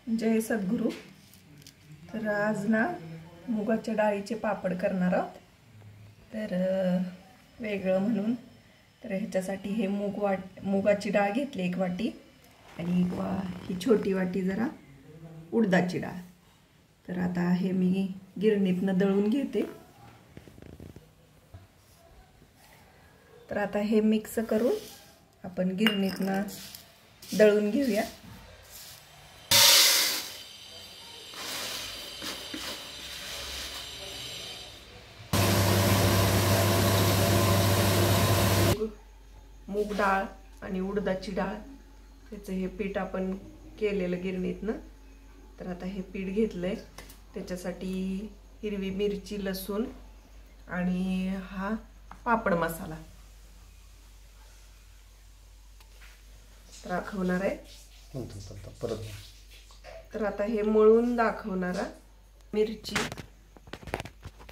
जय सद्गुरू। तर आज ना मुगाच्या डाळीचे पापड करणार आहोत। तर वेगळं म्हणून तर ह्याच्यासाठी हे मुगाची डाळ घेतली 1 वाटी आणि ही छोटी वाटी जरा उडदाची डाळ। तर आता हे मी गिरणीतनं दळून घेते। तर आता हे मिक्स करून आपण गिरणीतनं दळून घेऊया। मूग डाळ आणि उडदाची डाळ त्याचं हे पीठ आपण केलेलं गिरणीतनं। तर आता हे पीठ घेतलंय, त्याच्यासाठी हिरवी मिरची, लसूण आणि हा पापड मसाला दाखवणार आहे। तर आता हे मळून दाखवणारा मिरची,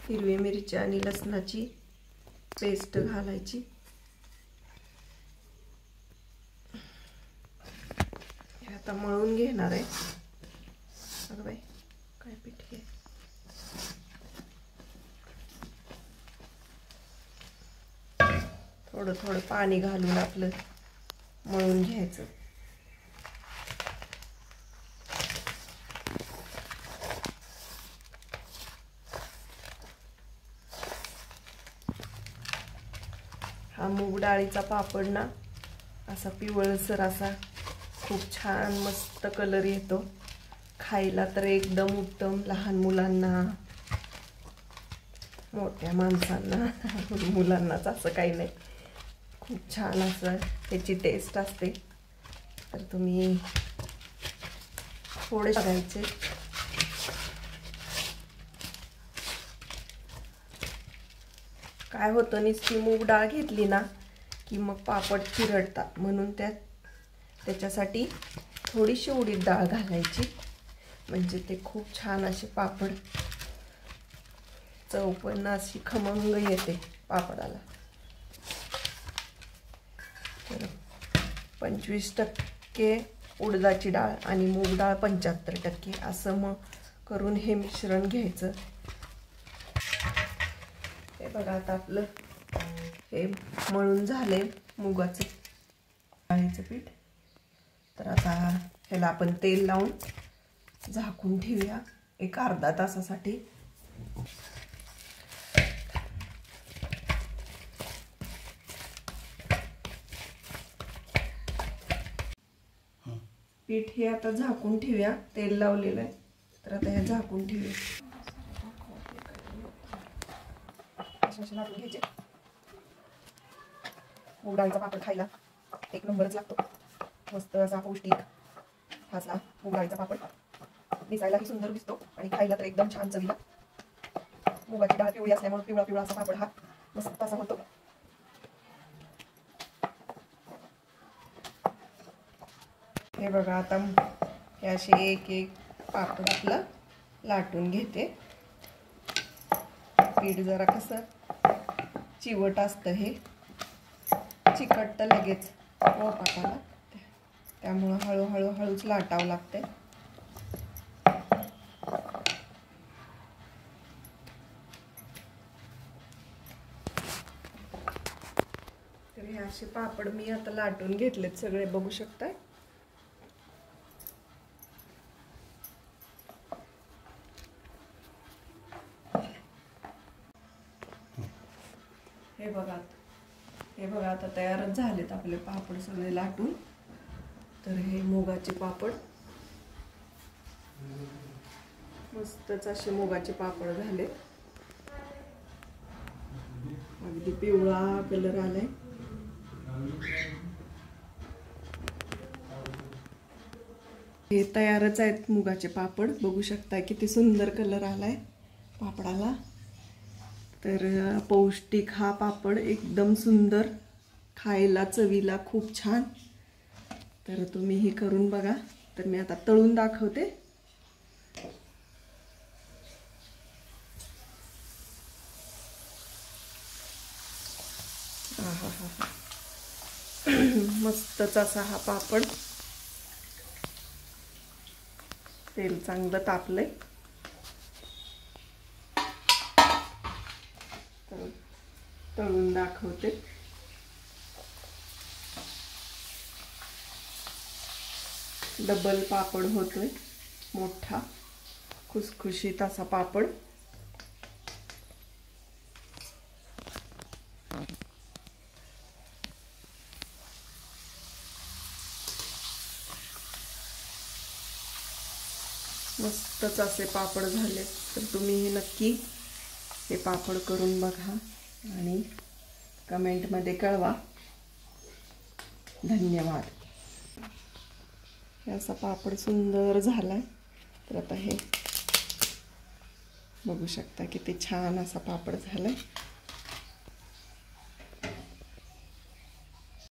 हिरवी मिरची आणि लसणाची पेस्ट घालायची। आता मळून घेणार आहे। अगं बाई काय पीठ आहे। थोडं थोडं पाणी घालून आपलं मळून घ्यायचं। हा मूग डाळीचा पापड ना असा पिवळसर असा खूप छान मस्त कलर येतो। खायला तर एकदम उत्तम, लहान मुलांना, मोठ्या माणसांना, मुलांनाच असं काही नाही, खूप छान असं त्याची टेस्ट असते। तर तुम्ही थोडे घ्यायचे। काय होतं, नुसती मूग डाळ घेतली ना की मग पापड चिरडतात, म्हणून त्याच्यासाठी थोडीशी उडीद डाळ घालायची, म्हणजे ते खूप छान असे पापड, चव पण अशी खमंग येते पापडाला। तर 25% उडदाची डाळ आणि मूग डाळ 75% असं मग करून हे मिश्रण घ्यायचं। हे बघा आता आपलं हे मळून झाले मुगाचं डाळीचं पीठ। तर आता ह्याला आपण तेल लावून झाकून ठेवूया एक अर्धा तासासाठी। पीठ हे आता झाकून ठेवूया, तेल लावलेलं आहे। तर आता हे झाकून ठेवूया। घ्यायचे मूग डाळीचा पापड खायला एक नंबरच लागतो, मस्त असा पौष्टिक असा मूग डाळीचा पापड। दिसायलाही सुंदर दिसतो आणि खायला तर एकदम छान चवीला। मुगाची डाळ पिवळी असल्यामुळे पिवळा पिवळा असा पापड हा मस्त असा होतो। हे बघा आता हे असे एक एक पापड आपलं लाटून घेते। पीठ जरा कसं चिवट असतं, हे चिकटतं लगेच पापाला, त्यामुळं हळूहळू हळूच लाटावं लागते। तर हे असे पापड मी आता लाटून घेतलेत सगळे, बघू शकताय। हे बघा आता तयारच झालेत आपले पापड सगळे लाटून। तर हे मुगाचे पापड मस्तच असे मुगाचे पापड झाले, अगदी पिवळा कलर आलाय। हे तयारच आहेत मुगाचे पापड, बघू शकता किती सुंदर कलर आलाय पापडाला। तर पौष्टिक हा पापड एकदम सुंदर, खायला चवीला खूप छान। तर तुम्ही हे करून बघा। तर मी आता तळून दाखवते। मस्तच असा हा पापड तेल चांगलं तापलंय. तर तळून दाखवते. डबल पापड होतोय, मोठा खुसखुशीत असा पापड. मस्तच असे पापड झाले. तर तुम्ही नक्की हे पापड करून बघा आणि कमेंटमध्ये कळवा. धन्यवाद. हे असा पापड सुंदर झालाय. तर आता हे बघू शकता किती छान असा पापड झालाय.